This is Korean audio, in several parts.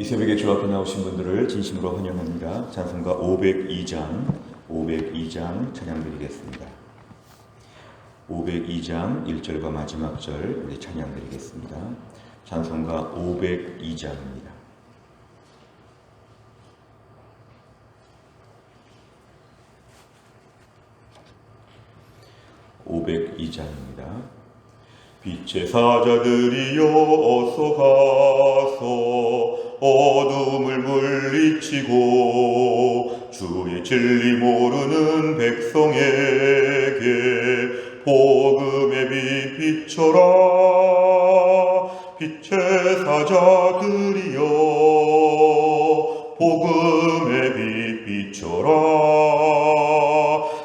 이 새벽에 주 앞에 나오신 분들을 진심으로 환영합니다. 찬송가 502장 찬양드리겠습니다. 502장 1절과 마지막 절 우리 찬양드리겠습니다. 찬송가 502장입니다. 빛의 사자들이여 어서 가서 어둠을 물리치고 주의 진리 모르는 백성에게 복음의 빛 비춰라. 빛의 사자들이여 복음의 빛 비춰라.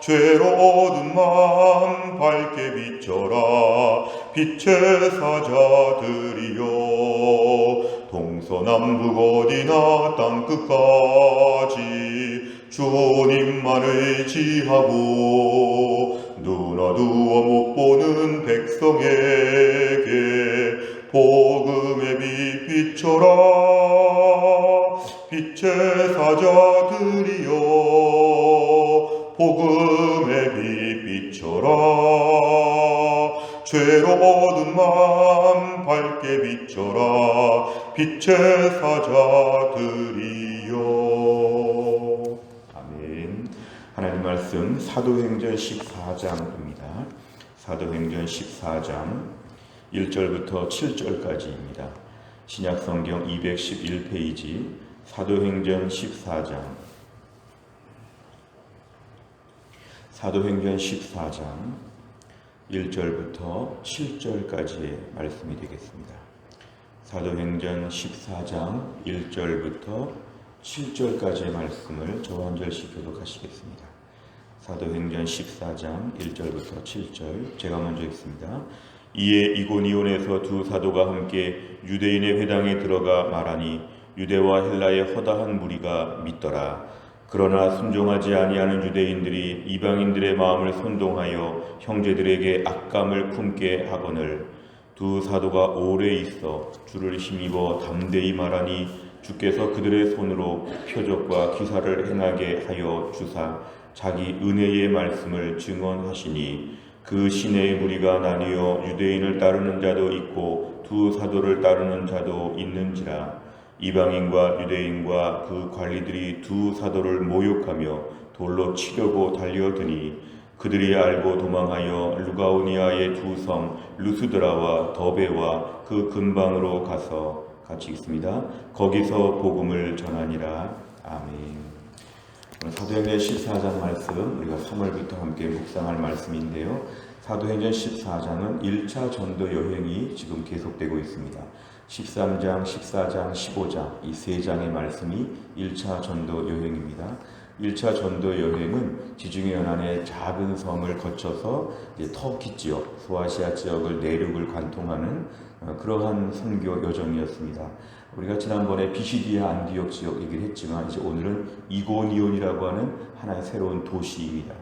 죄로 어두운 맘 밝게 비춰라. 빛의 사자들이여 동서남북 어디나 땅끝까지 주님만 의지하고 눈 어두워 못 보는 백성에게 복음의 빛 비춰라. 빛의 사자들이여 복음의 빛 비춰라. 죄로 어두운 맘 밝게 비춰라. 빛의 사자들이여. 아멘. 하나님 말씀 사도행전 14장입니다. 사도행전 14장 1절부터 7절까지입니다. 신약성경 211페이지 사도행전 14장 1절부터 7절까지의 말씀이 되겠습니다. 사도행전 14장 1절부터 7절까지의 말씀을 저와 한 절씩 교독하시겠습니다. 사도행전 14장 1절부터 7절 제가 먼저 읽습니다. 이에 이고니온에서 두 사도가 함께 유대인의 회당에 들어가 말하니 유대와 헬라의 허다한 무리가 믿더라. 그러나 순종하지 아니하는 유대인들이 이방인들의 마음을 선동하여 형제들에게 악감을 품게 하거늘 두 사도가 오래 있어 주를 힘입어 담대히 말하니 주께서 그들의 손으로 표적과 기사를 행하게 하여 주사 자기 은혜의 말씀을 증언하시니 그 시내의 무리가 나뉘어 유대인을 따르는 자도 있고 두 사도를 따르는 자도 있는지라. 이방인과 유대인과 그 관리들이 두 사도를 모욕하며 돌로 치려고 달려드니 그들이 알고 도망하여 루가오니아의 두 성 루스드라와 더베와 그 근방으로 가서 같이 읽습니다. 거기서 복음을 전하니라. 아멘. 사도행전 14장 말씀 우리가 3월부터 함께 묵상할 말씀인데요. 사도행전 14장은 1차 전도 여행이 지금 계속되고 있습니다. 13장, 14장, 15장 이 세 장의 말씀이 1차 전도 여행입니다. 1차 전도 여행은 지중해 연안의 작은 섬을 거쳐서 터키 지역, 소아시아 지역을 내륙을 관통하는 그러한 선교 여정이었습니다. 우리가 지난번에 비시디아 안디옥 지역 얘기를 했지만 이제 오늘은 이고니온이라고 하는 하나의 새로운 도시입니다.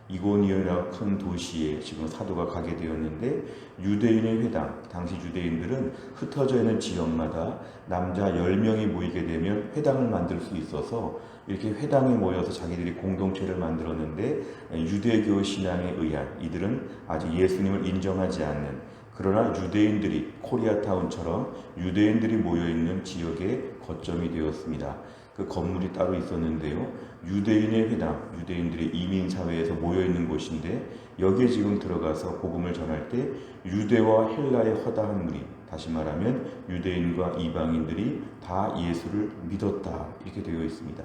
이고니온이라는 큰 도시에 지금 사도가 가게 되었는데 유대인의 회당, 당시 유대인들은 흩어져 있는 지역마다 남자 10명이 모이게 되면 회당을 만들 수 있어서 이렇게 회당에 모여서 자기들이 공동체를 만들었는데 유대교 신앙에 의한 이들은 아직 예수님을 인정하지 않는 그러나 유대인들이 코리아타운처럼 유대인들이 모여있는 지역의 거점이 되었습니다. 그 건물이 따로 있었는데요. 유대인의 회당, 유대인들이 이민사회에서 모여있는 곳인데 여기에 지금 들어가서 복음을 전할 때 유대와 헬라의 허다한 무리, 다시 말하면 유대인과 이방인들이 다 예수를 믿었다 이렇게 되어 있습니다.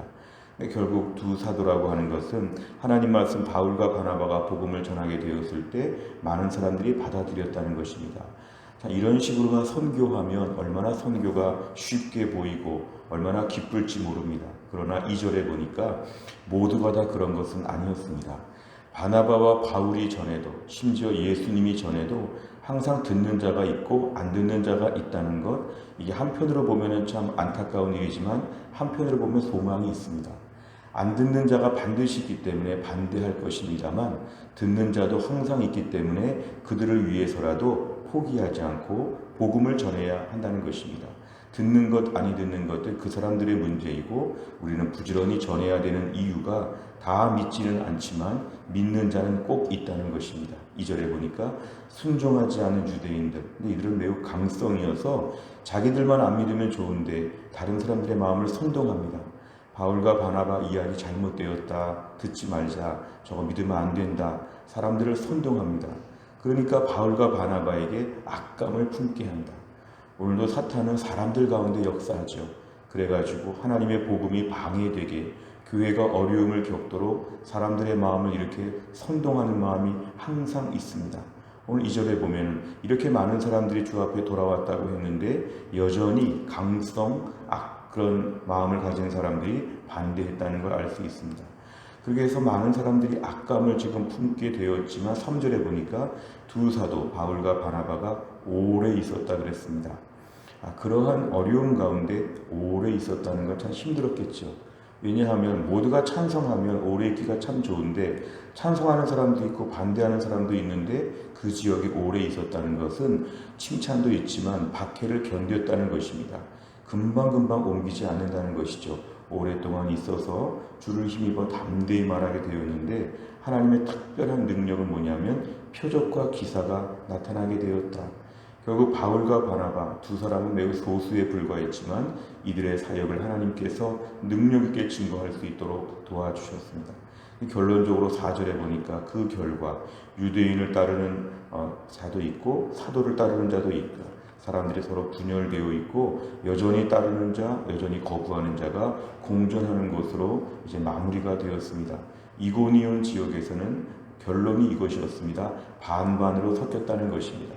결국 두 사도라고 하는 것은 하나님 말씀 바울과 바나바가 복음을 전하게 되었을 때 많은 사람들이 받아들였다는 것입니다. 자, 이런 식으로만 선교하면 얼마나 선교가 쉽게 보이고 얼마나 기쁠지 모릅니다. 그러나 2절에 보니까 모두가 다 그런 것은 아니었습니다. 바나바와 바울이 전에도 심지어 예수님이 전에도 항상 듣는 자가 있고 안 듣는 자가 있다는 것, 이게 한편으로 보면 참 안타까운 일이지만 한편으로 보면 소망이 있습니다. 안 듣는 자가 반드시 있기 때문에 반대할 것입니다만 듣는 자도 항상 있기 때문에 그들을 위해서라도 포기하지 않고 복음을 전해야 한다는 것입니다. 듣는 것 아니 듣는 것들 그 사람들의 문제이고 우리는 부지런히 전해야 되는 이유가 다 믿지는 않지만 믿는 자는 꼭 있다는 것입니다. 2절에 보니까 순종하지 않은 유대인들, 근데 이들은 매우 강성이어서 자기들만 안 믿으면 좋은데 다른 사람들의 마음을 선동합니다. 바울과 바나바 이야기 잘못되었다, 듣지 말자, 저거 믿으면 안 된다, 사람들을 선동합니다. 그러니까 바울과 바나바에게 악감을 품게 한다. 오늘도 사탄은 사람들 가운데 역사하죠. 그래가지고 하나님의 복음이 방해되게, 교회가 어려움을 겪도록 사람들의 마음을 이렇게 선동하는 마음이 항상 있습니다. 오늘 2절에 보면 이렇게 많은 사람들이 주 앞에 돌아왔다고 했는데 여전히 그런 마음을 가진 사람들이 반대했다는 걸 알 수 있습니다. 그렇게 해서 많은 사람들이 악감을 지금 품게 되었지만 3절에 보니까 두 사도 바울과 바나바가 오래 있었다 그랬습니다. 그러한 어려움 가운데 오래 있었다는 건 참 힘들었겠죠. 왜냐하면 모두가 찬성하면 오래 있기가 참 좋은데 찬성하는 사람도 있고 반대하는 사람도 있는데 그 지역에 오래 있었다는 것은 칭찬도 있지만 박해를 견뎠다는 것입니다. 금방금방 옮기지 않는다는 것이죠. 오랫동안 있어서 주를 힘입어 담대히 말하게 되었는데 하나님의 특별한 능력은 뭐냐면 표적과 기사가 나타나게 되었다. 결국 바울과 바나바 두 사람은 매우 소수에 불과했지만 이들의 사역을 하나님께서 능력 있게 증거할 수 있도록 도와주셨습니다. 결론적으로 4절에 보니까 그 결과 유대인을 따르는 자도 있고 사도를 따르는 자도 있다. 사람들이 서로 분열되어 있고 여전히 따르는 자, 여전히 거부하는 자가 공존하는 것으로 이제 마무리가 되었습니다. 이고니온 지역에서는 결론이 이것이었습니다. 반반으로 섞였다는 것입니다.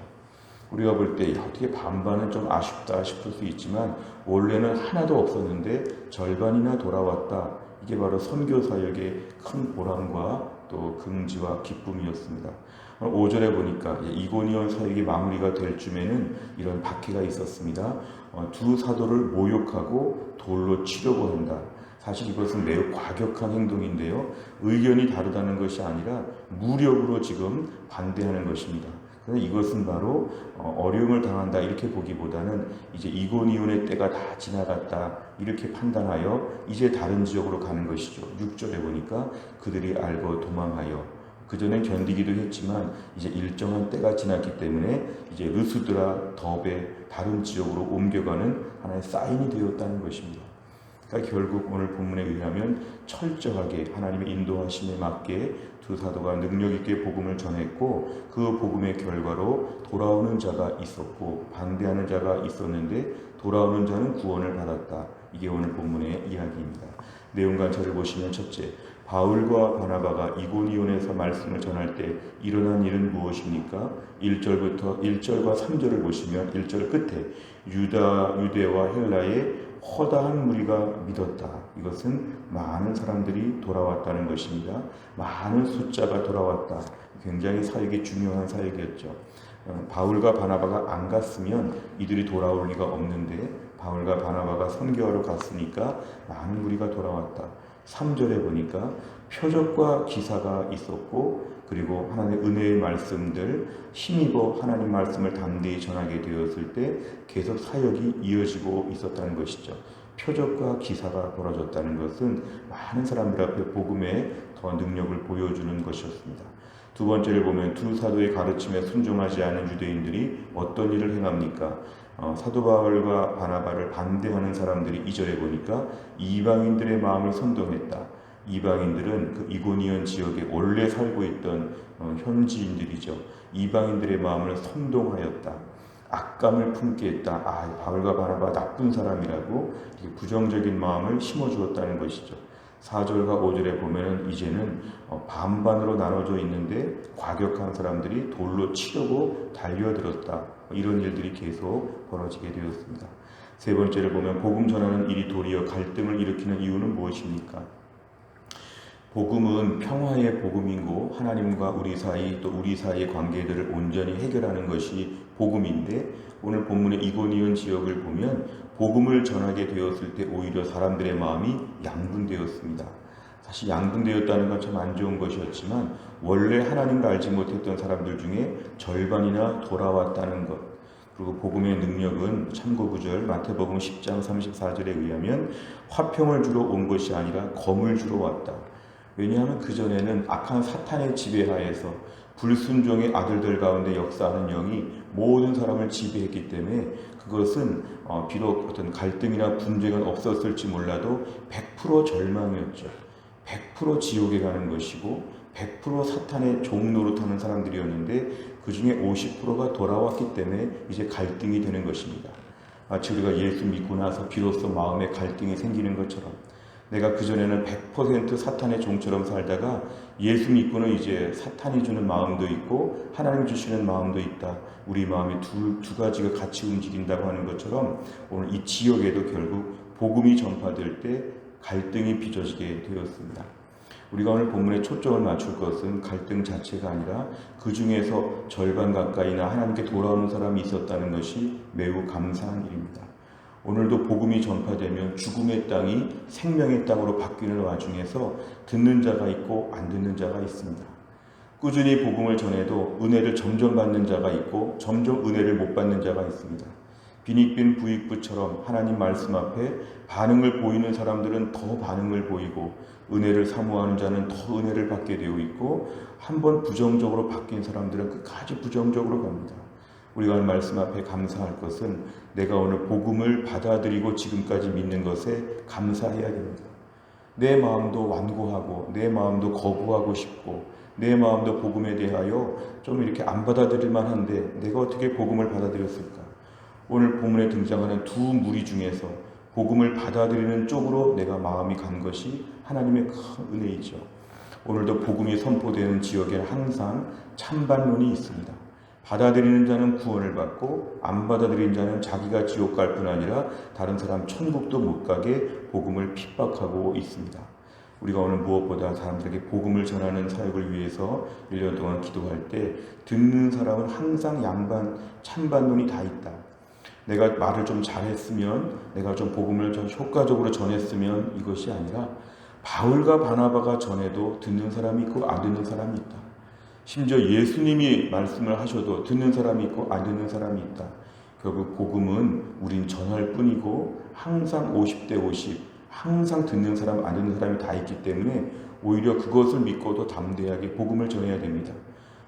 우리가 볼 때 어떻게 반반은 좀 아쉽다 싶을 수 있지만 원래는 하나도 없었는데 절반이나 돌아왔다. 이게 바로 선교 사역의 큰 보람과 또 긍지와 기쁨이었습니다. 5절에 보니까 이고니온 사역이 마무리가 될 쯤에는 이런 박해가 있었습니다. 두 사도를 모욕하고 돌로 치려고 한다. 사실 이것은 매우 과격한 행동인데요. 의견이 다르다는 것이 아니라 무력으로 지금 반대하는 것입니다. 그래서 이것은 바로 어려움을 당한다 이렇게 보기보다는 이제 이고니온의 때가 다 지나갔다 이렇게 판단하여 이제 다른 지역으로 가는 것이죠. 6절에 보니까 그들이 알고 도망하여 그전엔 견디기도 했지만 이제 일정한 때가 지났기 때문에 이제 르스드라 더베 다른 지역으로 옮겨가는 하나의 사인이 되었다는 것입니다. 그러니까 결국 오늘 본문에 의하면 철저하게 하나님의 인도하심에 맞게 두 사도가 능력 있게 복음을 전했고 그 복음의 결과로 돌아오는 자가 있었고 반대하는 자가 있었는데 돌아오는 자는 구원을 받았다. 이게 오늘 본문의 이야기입니다. 내용 관찰을 보시면 첫째, 바울과 바나바가 이고니온에서 말씀을 전할 때 일어난 일은 무엇입니까? 1절과 3절을 보시면 1절 끝에 유대와 헬라의 허다한 무리가 믿었다. 이것은 많은 사람들이 돌아왔다는 것입니다. 많은 숫자가 돌아왔다. 굉장히 사역이 중요한 사역이었죠. 바울과 바나바가 안 갔으면 이들이 돌아올 리가 없는데 바울과 바나바가 선교하러 갔으니까 많은 무리가 돌아왔다. 3절에 보니까 표적과 기사가 있었고 그리고 하나님의 은혜의 말씀들 힘입어 하나님 말씀을 담대히 전하게 되었을 때 계속 사역이 이어지고 있었다는 것이죠. 표적과 기사가 벌어졌다는 것은 많은 사람들 앞에 복음의 더 능력을 보여주는 것이었습니다. 두 번째를 보면 두 사도의 가르침에 순종하지 않은 유대인들이 어떤 일을 행합니까? 사도 바울과 바나바를 반대하는 사람들이 2절에 보니까 이방인들의 마음을 선동했다. 이방인들은 그 이고니온 지역에 원래 살고 있던 현지인들이죠. 이방인들의 마음을 선동하였다. 악감을 품게 했다. 바울과 바나바 나쁜 사람이라고 부정적인 마음을 심어주었다는 것이죠. 4절과 5절에 보면 이제는 반반으로 나눠져 있는데 과격한 사람들이 돌로 치려고 달려들었다. 이런 일들이 계속 벌어지게 되었습니다. 세 번째를 보면 복음 전하는 일이 도리어 갈등을 일으키는 이유는 무엇입니까? 복음은 평화의 복음이고 하나님과 우리 사이 또 우리 사이의 관계들을 온전히 해결하는 것이 복음인데 오늘 본문의 이고니온 지역을 보면 복음을 전하게 되었을 때 오히려 사람들의 마음이 양분되었습니다. 사실 양분되었다는 건 참 안 좋은 것이었지만 원래 하나님을 알지 못했던 사람들 중에 절반이나 돌아왔다는 것 그리고 복음의 능력은 참고구절 마태복음 10장 34절에 의하면 화평을 주러 온 것이 아니라 검을 주러 왔다. 왜냐하면 그전에는 악한 사탄의 지배하에서 불순종의 아들들 가운데 역사하는 영이 모든 사람을 지배했기 때문에 그것은 비록 어떤 갈등이나 분쟁은 없었을지 몰라도 100% 절망이었죠. 100% 지옥에 가는 것이고 100% 사탄의 종 노릇하는 사람들이었는데 그 중에 50%가 돌아왔기 때문에 이제 갈등이 되는 것입니다. 마치 우리가 예수 믿고 나서 비로소 마음에 갈등이 생기는 것처럼 내가 그전에는 100% 사탄의 종처럼 살다가 예수 믿고는 이제 사탄이 주는 마음도 있고 하나님 주시는 마음도 있다. 우리 마음이 두 가지가 같이 움직인다고 하는 것처럼 오늘 이 지역에도 결국 복음이 전파될 때 갈등이 빚어지게 되었습니다. 우리가 오늘 본문에 초점을 맞출 것은 갈등 자체가 아니라 그 중에서 절반 가까이나 하나님께 돌아오는 사람이 있었다는 것이 매우 감사한 일입니다. 오늘도 복음이 전파되면 죽음의 땅이 생명의 땅으로 바뀌는 와중에서 듣는 자가 있고 안 듣는 자가 있습니다. 꾸준히 복음을 전해도 은혜를 점점 받는 자가 있고 점점 은혜를 못 받는 자가 있습니다. 빈익빈 부익부처럼 하나님 말씀 앞에 반응을 보이는 사람들은 더 반응을 보이고 은혜를 사모하는 자는 더 은혜를 받게 되어 있고 한번 부정적으로 바뀐 사람들은 끝까지 부정적으로 갑니다. 우리가 오늘 말씀 앞에 감사할 것은 내가 오늘 복음을 받아들이고 지금까지 믿는 것에 감사해야 됩니다. 내 마음도 완고하고 내 마음도 거부하고 싶고 내 마음도 복음에 대하여 좀 이렇게 안 받아들일 만한데 내가 어떻게 복음을 받아들였을까? 오늘 본문에 등장하는 두 무리 중에서 복음을 받아들이는 쪽으로 내가 마음이 간 것이 하나님의 큰 은혜이죠. 오늘도 복음이 선포되는 지역에는 항상 찬반론이 있습니다. 받아들이는 자는 구원을 받고 안 받아들이는 자는 자기가 지옥 갈 뿐 아니라 다른 사람 천국도 못 가게 복음을 핍박하고 있습니다. 우리가 오늘 무엇보다 사람들에게 복음을 전하는 사역을 위해서 1년 동안 기도할 때 듣는 사람은 항상 양반 찬반론이 다 있다. 내가 말을 좀 잘했으면, 내가 좀 복음을 좀 효과적으로 전했으면 이것이 아니라 바울과 바나바가 전해도 듣는 사람이 있고 안 듣는 사람이 있다. 심지어 예수님이 말씀을 하셔도 듣는 사람이 있고 안 듣는 사람이 있다. 결국 복음은 우린 전할 뿐이고 항상 50대 50, 항상 듣는 사람 안 듣는 사람이 다 있기 때문에 오히려 그것을 믿고도 담대하게 복음을 전해야 됩니다.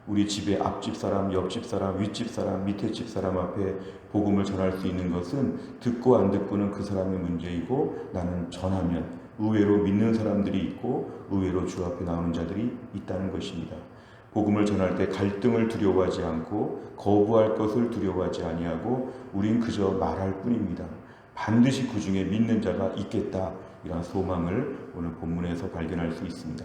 우리 집의 앞집 사람, 옆집 사람, 윗집 사람, 밑에 집 사람 앞에 복음을 전할 수 있는 것은 듣고 안 듣고는 그 사람의 문제이고 나는 전하면 의외로 믿는 사람들이 있고 의외로 주 앞에 나오는 자들이 있다는 것입니다. 복음을 전할 때 갈등을 두려워하지 않고 거부할 것을 두려워하지 아니하고 우린 그저 말할 뿐입니다. 반드시 그 중에 믿는 자가 있겠다. 이런 소망을 오늘 본문에서 발견할 수 있습니다.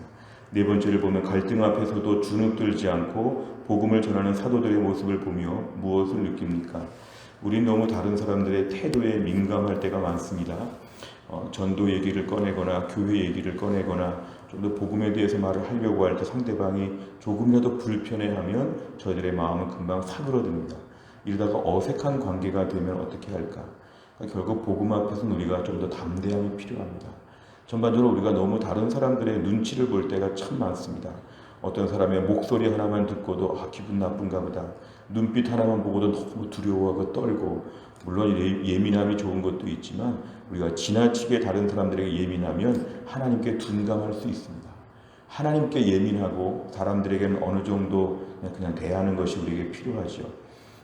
네 번째를 보면 갈등 앞에서도 주눅들지 않고 복음을 전하는 사도들의 모습을 보며 무엇을 느낍니까? 우린 너무 다른 사람들의 태도에 민감할 때가 많습니다. 전도 얘기를 꺼내거나 교회 얘기를 꺼내거나 좀 더 복음에 대해서 말을 하려고 할 때 상대방이 조금이라도 불편해하면 저희들의 마음은 금방 사그러듭니다. 이러다가 어색한 관계가 되면 어떻게 할까? 그러니까 결국 복음 앞에서는 우리가 좀 더 담대함이 필요합니다. 전반적으로 우리가 너무 다른 사람들의 눈치를 볼 때가 참 많습니다. 어떤 사람의 목소리 하나만 듣고도 기분 나쁜가 보다. 눈빛 하나만 보고도 너무 두려워하고 떨고, 물론 예민함이 좋은 것도 있지만 우리가 지나치게 다른 사람들에게 예민하면 하나님께 둔감할 수 있습니다. 하나님께 예민하고 사람들에게는 어느 정도 그냥 대하는 것이 우리에게 필요하죠.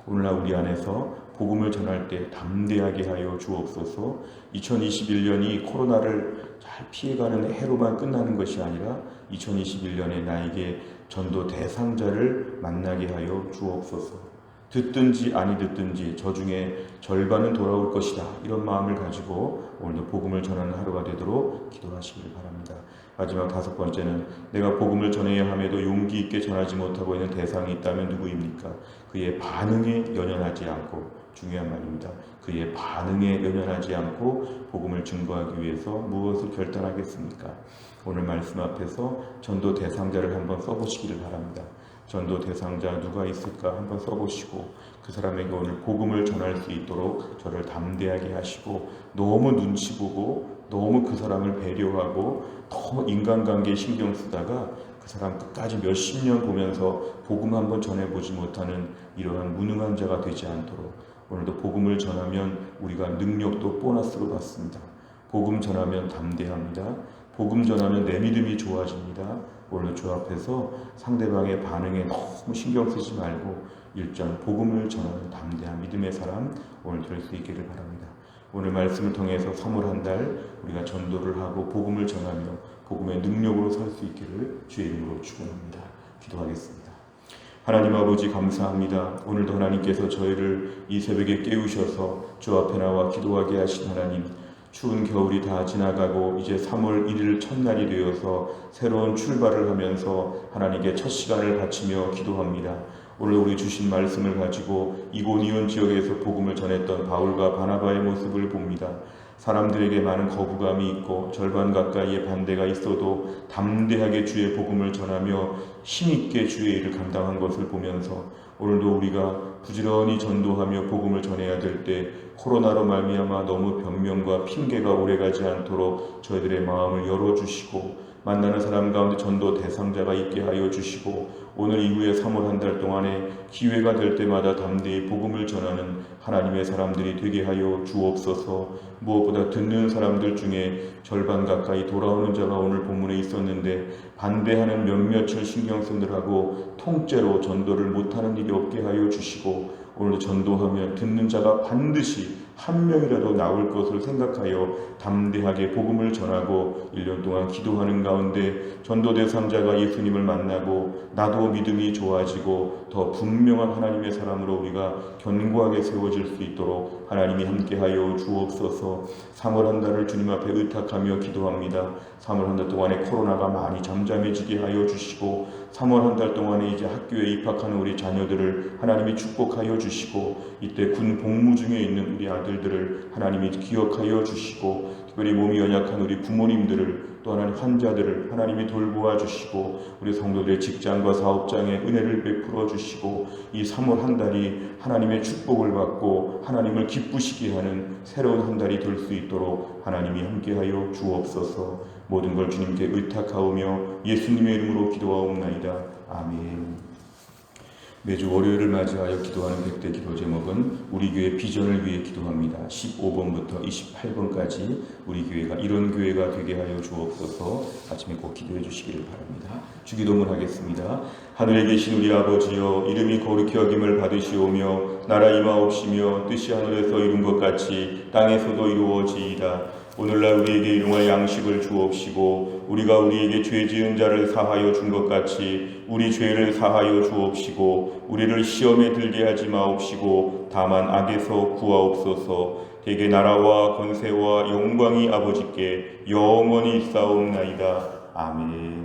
오늘날 우리 안에서 복음을 전할 때 담대하게 하여 주옵소서. 2021년이 코로나를 잘 피해가는 해로만 끝나는 것이 아니라 2021년에 나에게 전도 대상자를 만나게 하여 주옵소서. 듣든지 아니 듣든지 저 중에 절반은 돌아올 것이다. 이런 마음을 가지고 오늘도 복음을 전하는 하루가 되도록 기도하시길 바랍니다. 마지막 다섯 번째는 내가 복음을 전해야 함에도 용기 있게 전하지 못하고 있는 대상이 있다면 누구입니까? 그의 반응에 연연하지 않고, 중요한 말입니다. 그의 반응에 연연하지 않고 복음을 증거하기 위해서 무엇을 결단하겠습니까? 오늘 말씀 앞에서 전도 대상자를 한번 써보시기를 바랍니다. 전도 대상자 누가 있을까 한번 써보시고 그 사람에게 오늘 복음을 전할 수 있도록 저를 담대하게 하시고, 너무 눈치 보고 너무 그 사람을 배려하고 너무 인간관계에 신경 쓰다가 그 사람 끝까지 몇십 년 보면서 복음 한번 전해보지 못하는 이러한 무능한 자가 되지 않도록 오늘도 복음을 전하면 우리가 능력도 보너스로 받습니다. 복음 전하면 담대합니다. 복음 전하면 내 믿음이 좋아집니다. 오늘 주 앞에서 상대방의 반응에 너무 신경 쓰지 말고 일전 복음을 전하는 담대한 믿음의 사람 오늘 될 수 있기를 바랍니다. 오늘 말씀을 통해서 3월 한 달 우리가 전도를 하고 복음을 전하며 복음의 능력으로 설 수 있기를 주의 이름으로 축원합니다. 기도하겠습니다. 하나님 아버지 감사합니다. 오늘도 하나님께서 저희를 이 새벽에 깨우셔서 주 앞에 나와 기도하게 하신 하나님, 추운 겨울이 다 지나가고 이제 3월 1일 첫날이 되어서 새로운 출발을 하면서 하나님께 첫 시간을 바치며 기도합니다. 오늘 우리 주신 말씀을 가지고 이고니온 지역에서 복음을 전했던 바울과 바나바의 모습을 봅니다. 사람들에게 많은 거부감이 있고 절반 가까이의 반대가 있어도 담대하게 주의 복음을 전하며 힘있게 주의 일을 감당한 것을 보면서 오늘도 우리가 부지런히 전도하며 복음을 전해야 될 때 코로나로 말미암아 너무 변명과 핑계가 오래가지 않도록 저희들의 마음을 열어주시고 만나는 사람 가운데 전도 대상자가 있게 하여 주시고 오늘 이후에 3월 한 달 동안에 기회가 될 때마다 담대히 복음을 전하는 하나님의 사람들이 되게 하여 주옵소서. 무엇보다 듣는 사람들 중에 절반 가까이 돌아오는 자가 오늘 본문에 있었는데 반대하는 몇몇을 신경 쓰느라고 통째로 전도를 못하는 일이 없게 하여 주시고 오늘도 전도하면 듣는 자가 반드시 한 명이라도 나올 것을 생각하여 담대하게 복음을 전하고 1년 동안 기도하는 가운데 전도 대상자가 예수님을 만나고 나도 믿음이 좋아지고 더 분명한 하나님의 사람으로 우리가 견고하게 세워질 수 있도록 하나님이 함께하여 주옵소서. 3월 한 달을 주님 앞에 의탁하며 기도합니다. 3월 한 달 동안에 코로나가 많이 잠잠해지게 하여 주시고 3월 한 달 동안에 이제 학교에 입학하는 우리 자녀들을 하나님이 축복하여 주시고 이때 군 복무 중에 있는 우리 아들들을 하나님이 기억하여 주시고 특별히 몸이 연약한 우리 부모님들을 또 하나님 환자들을 하나님이 돌보아 주시고 우리 성도들의 직장과 사업장에 은혜를 베풀어 주시고 이 3월 한 달이 하나님의 축복을 받고 하나님을 기쁘시게 하는 새로운 한 달이 될 수 있도록 하나님이 함께하여 주옵소서. 모든 걸 주님께 의탁하오며 예수님의 이름으로 기도하옵나이다. 아멘. 매주 월요일을 맞이하여 기도하는 100대 기도 제목은 우리 교회 비전을 위해 기도합니다. 15번부터 28번까지 우리 교회가 이런 교회가 되게 하여 주옵소서. 아침에 꼭 기도해 주시기를 바랍니다. 주기도문 하겠습니다. 하늘에 계신 우리 아버지여, 이름이 거룩히 여김을 받으시오며 나라 임하옵시며 뜻이 하늘에서 이룬 것 같이 땅에서도 이루어지이다. 오늘날 우리에게 일용할 양식을 주옵시고 우리가 우리에게 죄 지은 자를 사하여 준 것 같이 우리 죄를 사하여 주옵시고 우리를 시험에 들게 하지 마옵시고 다만 악에서 구하옵소서. 대개 나라와 권세와 영광이 아버지께 영원히 있사옵나이다. 아멘.